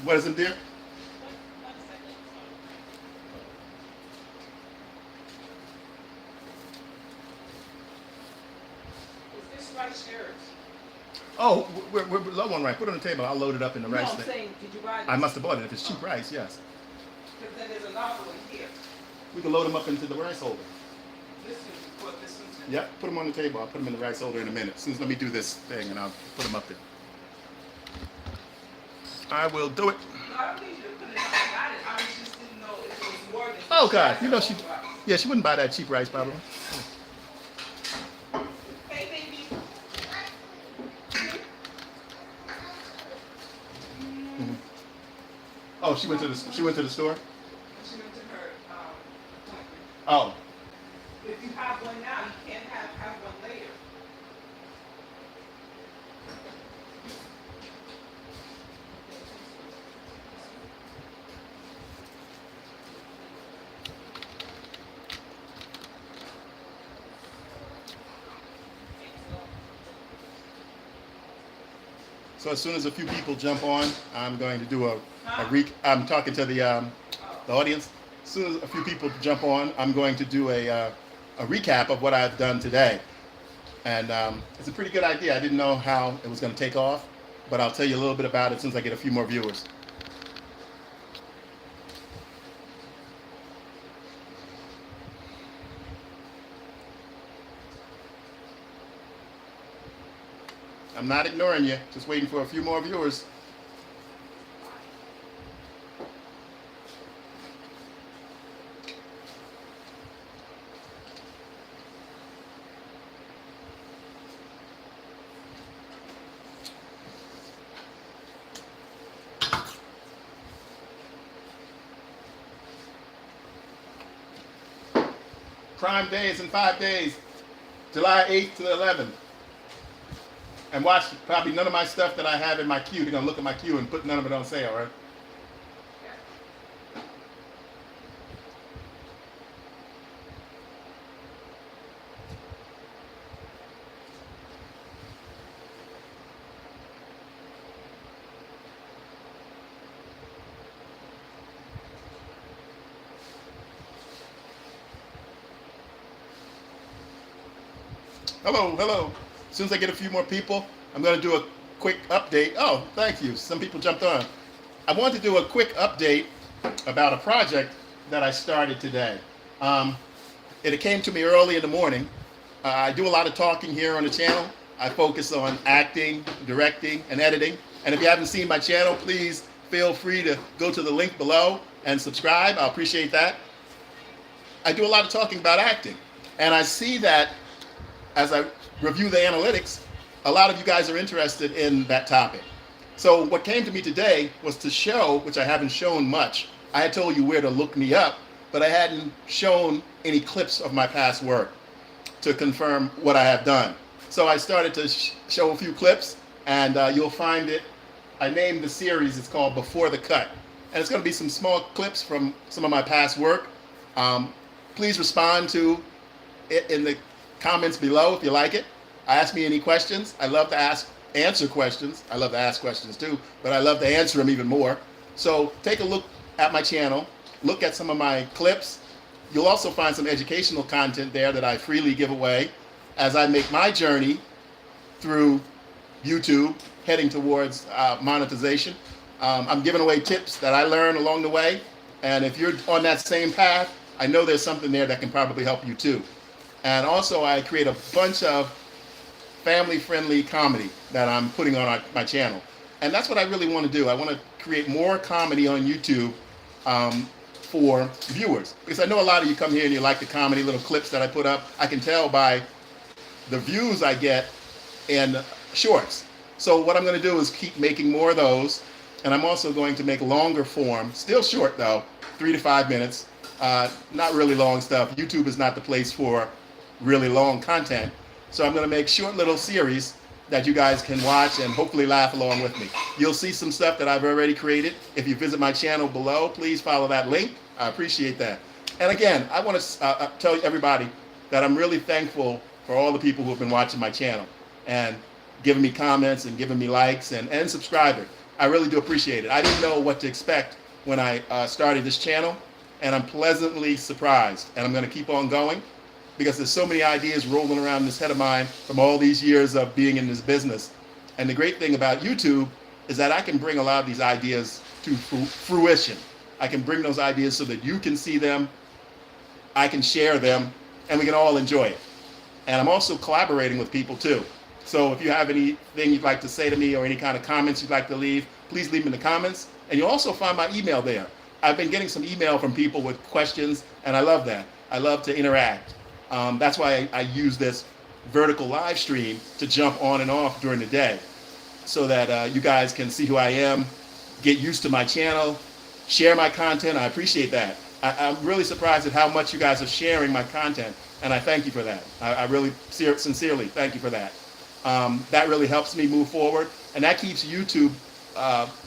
What is it, dear? Is this rice yours? Oh, we're low on rice. Put it on the table. I'll load it up in the No, rice I'm thing. saying, did you buy this? I must have bought it. If it's cheap rice, yes. Because then there's another one here. We can load them up into the rice holder. This is what this one's in. Yep, put them on the table. I'll put them in the rice holder in a minute. As soon as let me do this thing, and I'll put them up there. I will do it. No, I don't need you to put it on. I got it. I just didn't know if it was more than. Oh God, you know she, rice. yeah, she wouldn't buy that cheap rice probably. Hey, baby. Mhm. Oh, she went to the store. She went to her appointment. Oh, If you have one now, you can't have one later. so as soon as a few people jump on, I'm going to do I'm talking to the audience. As soon as a few people jump on, I'm going to do a recap of what I've done today. And it's a pretty good idea. I didn't know how it was going to take off, but I'll tell you a little bit about it as soon as I get a few more viewers. I'm not ignoring you, just waiting for a few more viewers. Prime Day is in 5 days, July 8th to the 11th. And watch probably none of my stuff that I have in my queue. They're gonna look at my queue and put none of it on sale, right? Hello, hello. As soon as I get a few more people, I'm going to do a quick update. Oh, thank you. Some people jumped on. I want to do a quick update about a project that I started today. It came to me early in the morning. I do a lot of talking here on the channel. I focus on acting, directing, and editing. And if you haven't seen my channel, please feel free to go to the link below and subscribe. I appreciate that. I do a lot of talking about acting. And I see that as I review the analytics, a lot of you guys are interested in that topic. So what came to me today was to show, which I haven't shown much. I had told you where to look me up, but I hadn't shown any clips of my past work to confirm what I have done. So I started to show a few clips, and you'll find it. I named the series, it's called Before the Cut. And it's going to be some small clips from some of my past work. Please respond to it in the comments below if you like it. Ask me any questions. I love to answer questions. I love to ask questions too, but I love to answer them even more. So take a look at my channel, look at some of my clips. You'll also find some educational content there that I freely give away as I make my journey through YouTube, heading towards monetization. I'm giving away tips that I learn along the way, and if you're on that same path, I know there's something there that can probably help you too. And also I create a bunch of family-friendly comedy that I'm putting on my channel. And that's what I really want to do. I want to create more comedy on YouTube for viewers. Because I know a lot of you come here and you like the comedy little clips that I put up. I can tell by the views I get in shorts. So what I'm going to do is keep making more of those. And I'm also going to make longer form, still short though, 3 to 5 minutes. Not really long stuff. YouTube is not the place for really long content. So I'm going to make short little series that you guys can watch and hopefully laugh along with me. You'll see some stuff that I've already created. If you visit my channel below, please follow that link. I appreciate that. And again, I want to tell everybody that I'm really thankful for all the people who have been watching my channel and giving me comments and giving me likes and subscribers. I really do appreciate it. I didn't know what to expect when I started this channel, and I'm pleasantly surprised. And I'm going to keep on going because there's so many ideas rolling around in this head of mine from all these years of being in this business. And the great thing about YouTube is that I can bring a lot of these ideas to fruition. I can bring those ideas so that you can see them, I can share them, and we can all enjoy it. And I'm also collaborating with people too. So if you have anything you'd like to say to me or any kind of comments you'd like to leave, please leave them in the comments. And you'll also find my email there. I've been getting some email from people with questions, and I love that. I love to interact. That's why I use this vertical live stream to jump on and off during the day so that you guys can see who I am, get used to my channel, share my content. I appreciate that. I'm really surprised at how much you guys are sharing my content, and I thank you for that. I really sincerely thank you for that. That really helps me move forward, and that keeps YouTube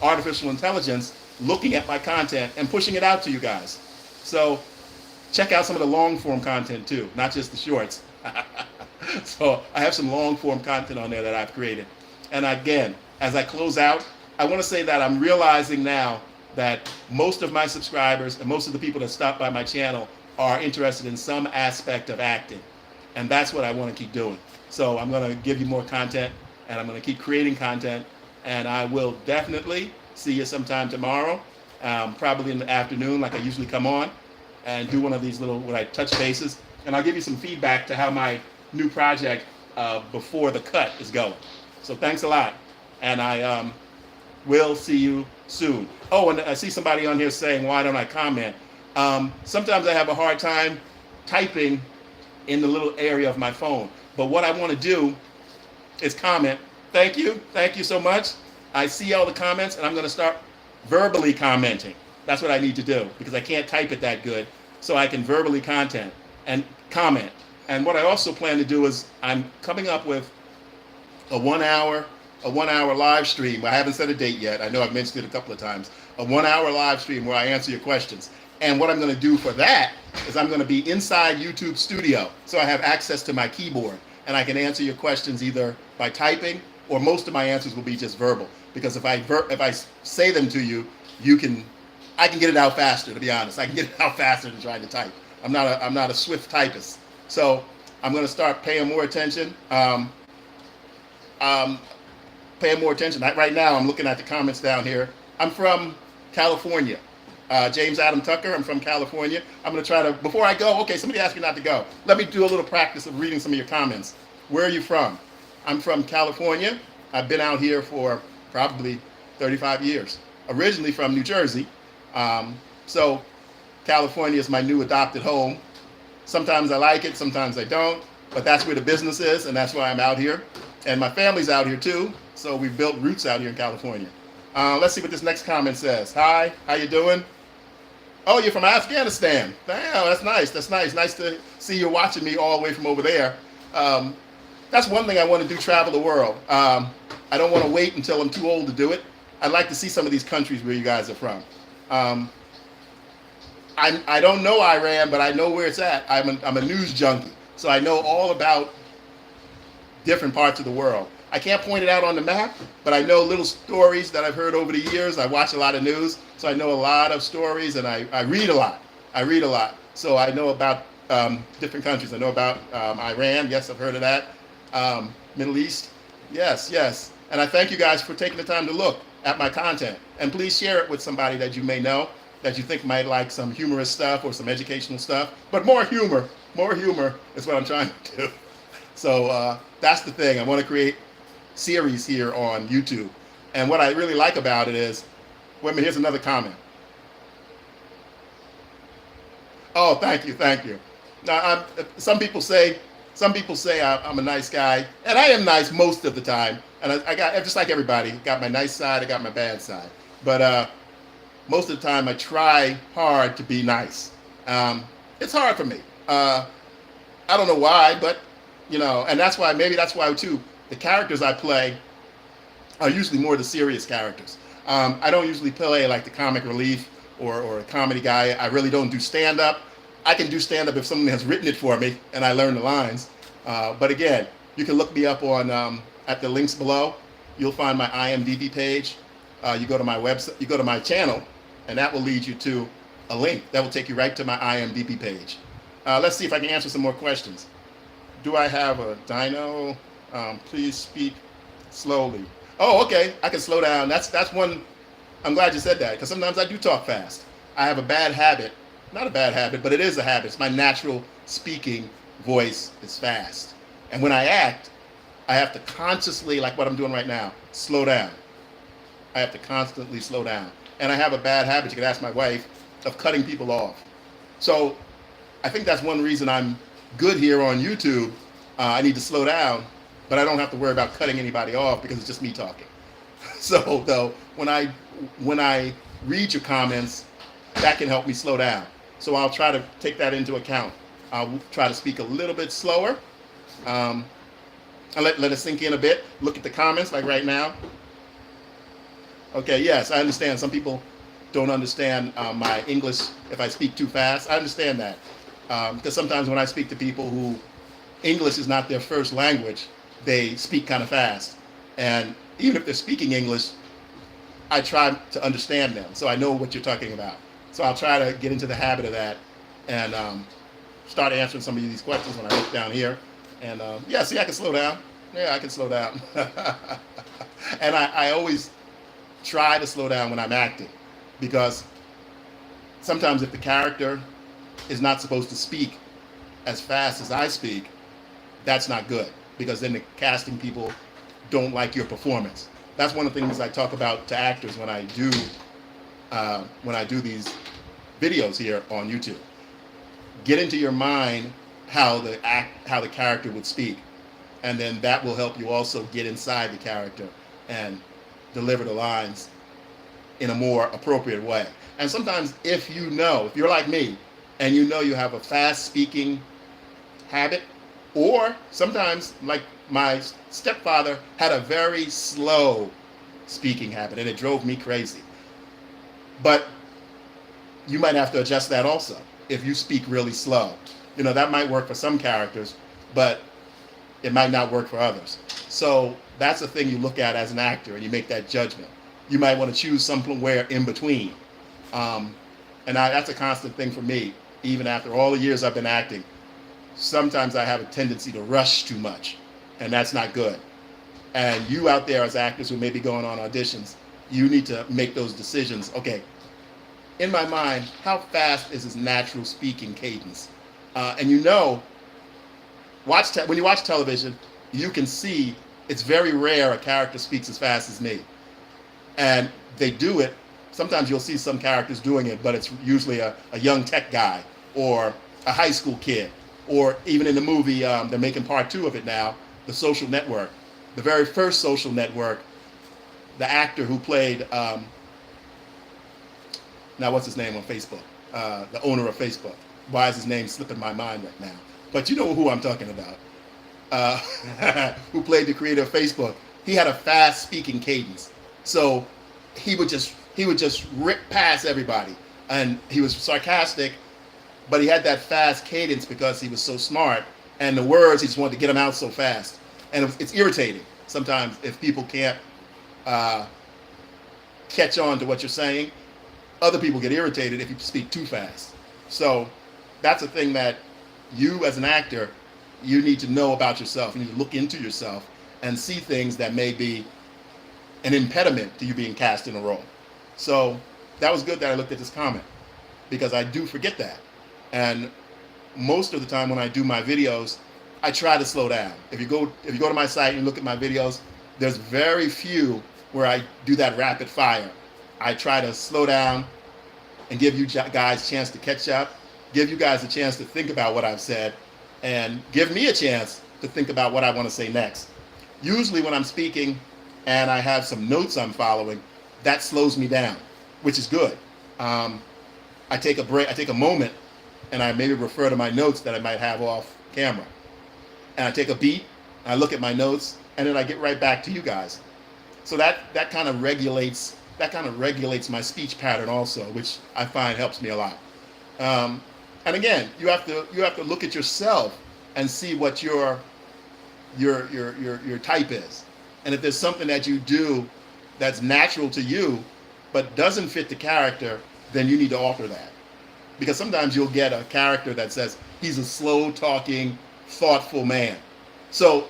artificial intelligence looking at my content and pushing it out to you guys. So check out some of the long form content too, not just the shorts. So I have some long form content on there that I've created. And again, as I close out, I want to say that I'm realizing now that most of my subscribers and most of the people that stop by my channel are interested in some aspect of acting. And that's what I want to keep doing. So I'm going to give you more content, and I'm going to keep creating content, and I will definitely see you sometime tomorrow, probably in the afternoon like I usually come on and do one of these little, when I touch bases, and I'll give you some feedback to how my new project before the cut is going. So thanks a lot, and I will see you soon. Oh, and I see somebody on here saying, why don't I comment? Sometimes I have a hard time typing in the little area of my phone, but what I want to do is comment. Thank you so much. I see all the comments, and I'm going to start verbally commenting. That's what I need to do because I can't type it that good. So I can verbally comment. And what I also plan to do is I'm coming up with a one hour live stream. I haven't set a date yet. I know I've mentioned it a couple of times. A 1 hour live stream where I answer your questions. And what I'm going to do for that is I'm going to be inside YouTube Studio. So I have access to my keyboard, and I can answer your questions either by typing, or most of my answers will be just verbal. Because if I say them to you, I can get it out faster. To be honest, I can get it out faster than trying to type. I'm not a swift typist. So I'm going to start paying more attention. Paying more attention. Right now, I'm looking at the comments down here. I'm from California. James Adam Tucker. I'm from California. I'm going to try to, before I go, okay, somebody asked me not to go. Let me do a little practice of reading some of your comments. Where are you from? I'm from California. I've been out here for probably 35 years. Originally from New Jersey. So California is my new adopted home. Sometimes I like it, sometimes I don't, but that's where the business is, and that's why I'm out here. And my family's out here too, so we've built roots out here in California. Let's see what this next comment says. Hi, how you doing? Oh, you're from Afghanistan. Damn, that's nice. That's nice. Nice to see you watching me all the way from over there. That's one thing I want to do, travel the world. I don't want to wait until I'm too old to do it. I'd like to see some of these countries where you guys are from. I don't know Iran, but I know where it's at. I'm a news junkie, so I know all about different parts of the world. I can't point it out on the map, but I know little stories that I've heard over the years. I watch a lot of news, so I know a lot of stories, and I read a lot. So I know about different countries. I know about Iran. Yes, I've heard of that. Middle East. Yes. And I thank you guys for taking the time to look at my content. And please share it with somebody that you may know, that you think might like some humorous stuff or some educational stuff. But more humor is what I'm trying to do. So that's the thing. I want to create series here on YouTube. And what I really like about it is, wait a minute, here's another comment. Oh, thank you. Now, some people say I'm a nice guy, and I am nice most of the time. And I got, just like everybody, got my nice side, I got my bad side. But most of the time, I try hard to be nice. It's hard for me. I don't know why, but and maybe that's why too. The characters I play are usually more the serious characters. I don't usually play like the comic relief or a comedy guy. I really don't do stand-up. I can do stand-up if someone has written it for me and I learn the lines. But again, you can look me up on at the links below. You'll find my IMDb page. you go to my website, you go to my channel, and that will lead you to a link that will take you right to my IMDb page. Let's see if I can answer some more questions. Do I have a dyno? Please speak slowly. Oh, okay. I can slow down. That's one. I'm glad you said that, because sometimes I do talk fast. I have a bad habit. Not a bad habit, but it is a habit. It's my natural speaking voice is fast. And when I act, I have to consciously, like what I'm doing right now, slow down. I have to constantly slow down. And I have a bad habit, you can ask my wife, of cutting people off. So I think that's one reason I'm good here on YouTube. I need to slow down, but I don't have to worry about cutting anybody off because it's just me talking. So though, when I read your comments, that can help me slow down. So I'll try to take that into account. I'll try to speak a little bit slower. And let it sink in a bit. Look at the comments, like right now. Okay, yes, I understand. Some people don't understand my English if I speak too fast. I understand that. Because sometimes when I speak to people who English is not their first language, they speak kind of fast. And even if they're speaking English, I try to understand them, so I know what you're talking about. So I'll try to get into the habit of that and start answering some of these questions when I look down here. And yeah, see, I can slow down. Yeah, I can slow down. And I always try to slow down when I'm acting, because sometimes if the character is not supposed to speak as fast as I speak, that's not good, because then the casting people don't like your performance. That's one of the things I talk about to actors when I do these videos here on YouTube. Get into your mind how the character would speak, and then that will help you also get inside the character and deliver the lines in a more appropriate way. And sometimes if you're like me and you know you have a fast speaking habit, or sometimes like my stepfather had a very slow speaking habit and it drove me crazy. But you might have to adjust that also if you speak really slow. You know, that might work for some characters, but it might not work for others. So that's a thing you look at as an actor, and you make that judgment. You might want to choose somewhere in between. And that's a constant thing for me, even after all the years I've been acting. Sometimes I have a tendency to rush too much, and that's not good. And you out there as actors who may be going on auditions, you need to make those decisions. Okay, in my mind, how fast is his natural speaking cadence? And you know, when you watch television, you can see it's very rare a character speaks as fast as me. And they do it. Sometimes you'll see some characters doing it, but it's usually a young tech guy or a high school kid. Or even in the movie, they're making part 2 of it now, The Social Network. The very first Social Network, the actor who played, now what's his name on Facebook? The owner of Facebook. Why is his name slipping my mind right now? But you know who I'm talking about. Who played the creator of Facebook. He had a fast speaking cadence. So he would just rip past everybody. And he was sarcastic, but he had that fast cadence because he was so smart. And the words, he just wanted to get them out so fast. And it's irritating sometimes if people can't catch on to what you're saying. Other people get irritated if you speak too fast. So that's a thing that you as an actor, you need to know about yourself. You need to look into yourself and see things that may be an impediment to you being cast in a role. So that was good that I looked at this comment, because I do forget that. And most of the time when I do my videos, I try to slow down. If you go to my site and look at my videos, there's very few where I do that rapid fire. I try to slow down and give you guys a chance to catch up, give you guys a chance to think about what I've said, and give me a chance to think about what I want to say next. Usually when I'm speaking and I have some notes I'm following, that slows me down, which is good. I take a break, I take a moment, and I maybe refer to my notes that I might have off camera. And I take a beat, I look at my notes, and then I get right back to you guys. So that kind of regulates my speech pattern also, which I find helps me a lot. And again, you have to look at yourself and see what your type is. And if there's something that you do that's natural to you, but doesn't fit the character, then you need to alter that. Because sometimes you'll get a character that says he's a slow talking, thoughtful man. So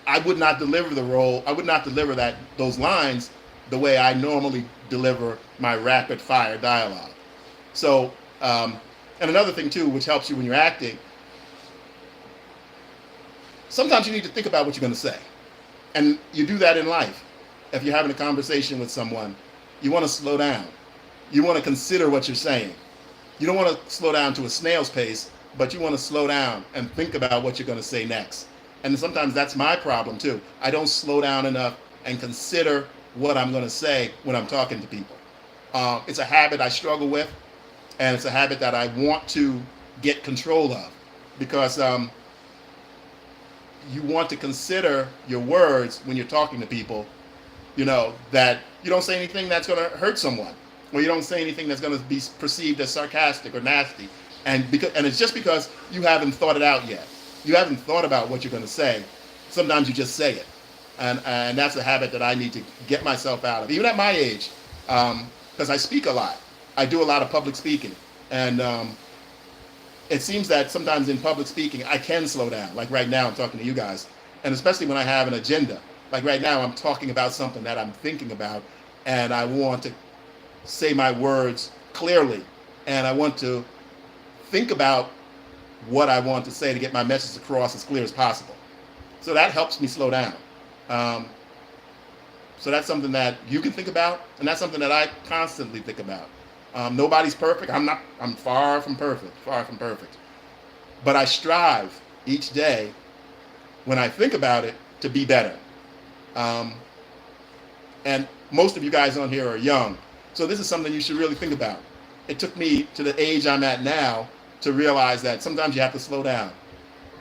I would not deliver the role, I would not deliver those lines the way I normally deliver my rapid fire dialogue. So, and another thing too, which helps you when you're acting, sometimes you need to think about what you're going to say. And you do that in life. If you're having a conversation with someone, you want to slow down. You want to consider what you're saying. You don't want to slow down to a snail's pace, but you want to slow down and think about what you're going to say next. And sometimes that's my problem too. I don't slow down enough and consider what I'm going to say when I'm talking to people. It's a habit I struggle with, and it's a habit that I want to get control of, because you want to consider your words when you're talking to people, that you don't say anything that's going to hurt someone, or you don't say anything that's going to be perceived as sarcastic or nasty. And it's just because you haven't thought it out yet. You haven't thought about what you're going to say. Sometimes you just say it. And that's a habit that I need to get myself out of, even at my age, because I speak a lot. I do a lot of public speaking. And it seems that sometimes in public speaking, I can slow down. Like right now, I'm talking to you guys. And especially when I have an agenda. Like right now, I'm talking about something that I'm thinking about, and I want to say my words clearly. And I want to think about what I want to say to get my message across as clear as possible. So that helps me slow down. So that's something that you can think about, and that's something that I constantly think about. Nobody's perfect. I'm far from perfect, But I strive each day when I think about it to be better. And most of you guys on here are young, so this is something you should really think about. It took me to the age I'm at now to realize that sometimes you have to slow down.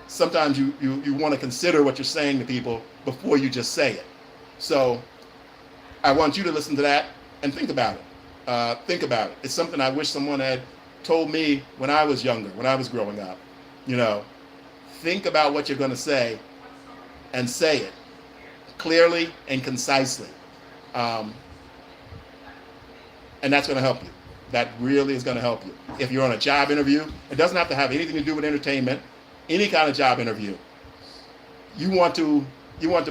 Sometimes you want to consider what you're saying to people before you just say it. So I want you to listen to that and think about it. Think about it. It's something I wish someone had told me when I was younger, when I was growing up. Think about what you're going to say and say it clearly and concisely. And that's going to help you. That really is going to help you. If you're on a job interview, it doesn't have to have anything to do with entertainment. Any kind of job interview, you want to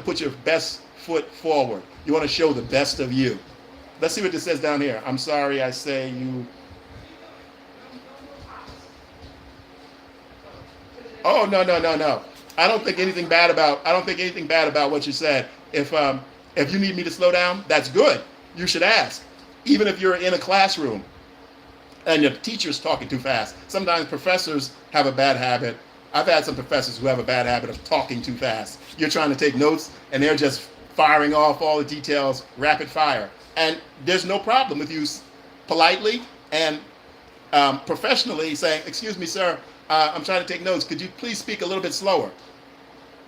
put your best foot forward. You want to show the best of you. Let's see what this says down here. I'm sorry, I say you. Oh, no. I don't think anything bad about what you said. If you need me to slow down, that's good. You should ask. Even if you're in a classroom and your teacher's talking too fast. Sometimes professors have a bad habit. I've had some professors who have a bad habit of talking too fast. You're trying to take notes and they're just firing off all the details rapid fire. And there's no problem with you politely and professionally saying, "Excuse me, sir, I'm trying to take notes. Could you please speak a little bit slower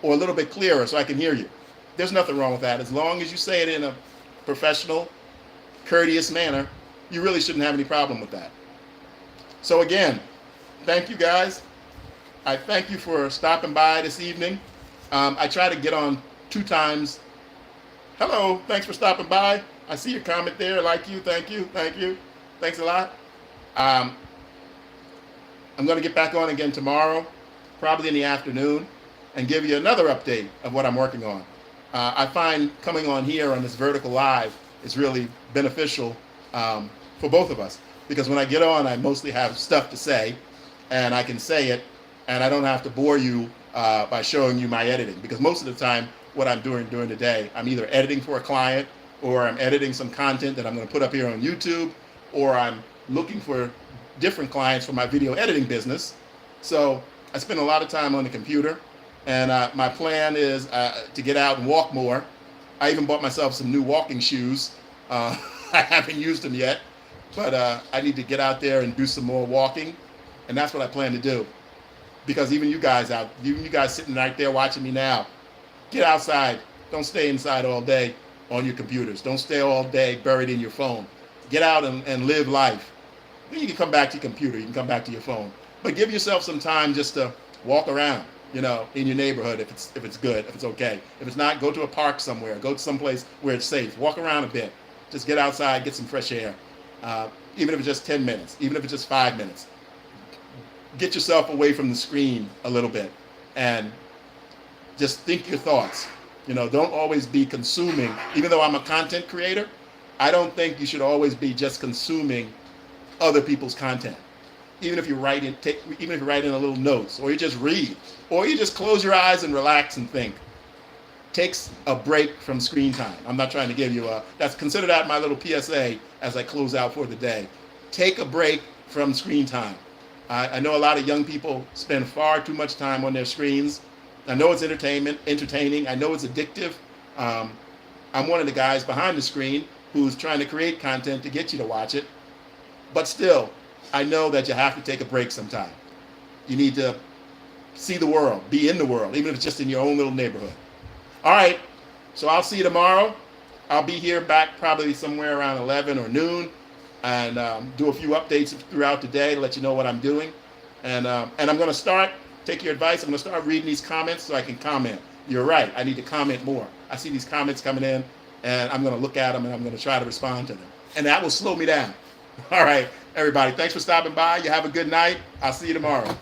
or a little bit clearer so I can hear you?" There's nothing wrong with that. As long as you say it in a professional, courteous manner, you really shouldn't have any problem with that. So again, thank you guys. I thank you for stopping by this evening. I try to get on 2 times. Hello, thanks for stopping by. I see your comment there. Like you, thank you. Thanks a lot. I'm going to get back on again tomorrow, probably in the afternoon, and give you another update of what I'm working on. I find coming on here on this vertical live is really beneficial for both of us, because when I get on, I mostly have stuff to say, and I can say it, and I don't have to bore you by showing you my editing, because most of the time what I'm doing during the day, I'm either editing for a client, or I'm editing some content that I'm going to put up here on YouTube, or I'm looking for different clients for my video editing business. So I spend a lot of time on the computer, and my plan is to get out and walk more. I even bought myself some new walking shoes. I haven't used them yet, but I need to get out there and do some more walking, and that's what I plan to do. Because even you guys sitting right there watching me now, get outside. Don't stay inside all day on your computers. Don't stay all day buried in your phone. Get out and live life. Then you can come back to your computer. You can come back to your phone. But give yourself some time just to walk around. in your neighborhood if it's good, if it's okay. If it's not, go to a park somewhere. Go to someplace where it's safe. Walk around a bit. Just get outside, get some fresh air. Even if it's just 10 minutes, even if it's just 5 minutes. Get yourself away from the screen a little bit and just think your thoughts. Don't always be consuming. Even though I'm a content creator, I don't think you should always be just consuming other people's content. Even if you write in a little notes, or you just read, or you just close your eyes and relax and think. Takes a break from screen time. I'm not trying to give you consider that my little PSA as I close out for the day. Take a break from screen time. I know a lot of young people spend far too much time on their screens. I know it's entertaining. I know it's addictive. I'm one of the guys behind the screen who's trying to create content to get you to watch it. But still, I know that you have to take a break sometime. You need to see the world, be in the world, even if it's just in your own little neighborhood. All right, so I'll see you tomorrow. I'll be here back probably somewhere around 11 or noon and do a few updates throughout the day to let you know what I'm doing. And I'm going to take your advice, I'm going to start reading these comments so I can comment. You're right, I need to comment more. I see these comments coming in, and I'm going to look at them, and I'm going to try to respond to them. And that will slow me down. All right, everybody, thanks for stopping by. You have a good night. I'll see you tomorrow.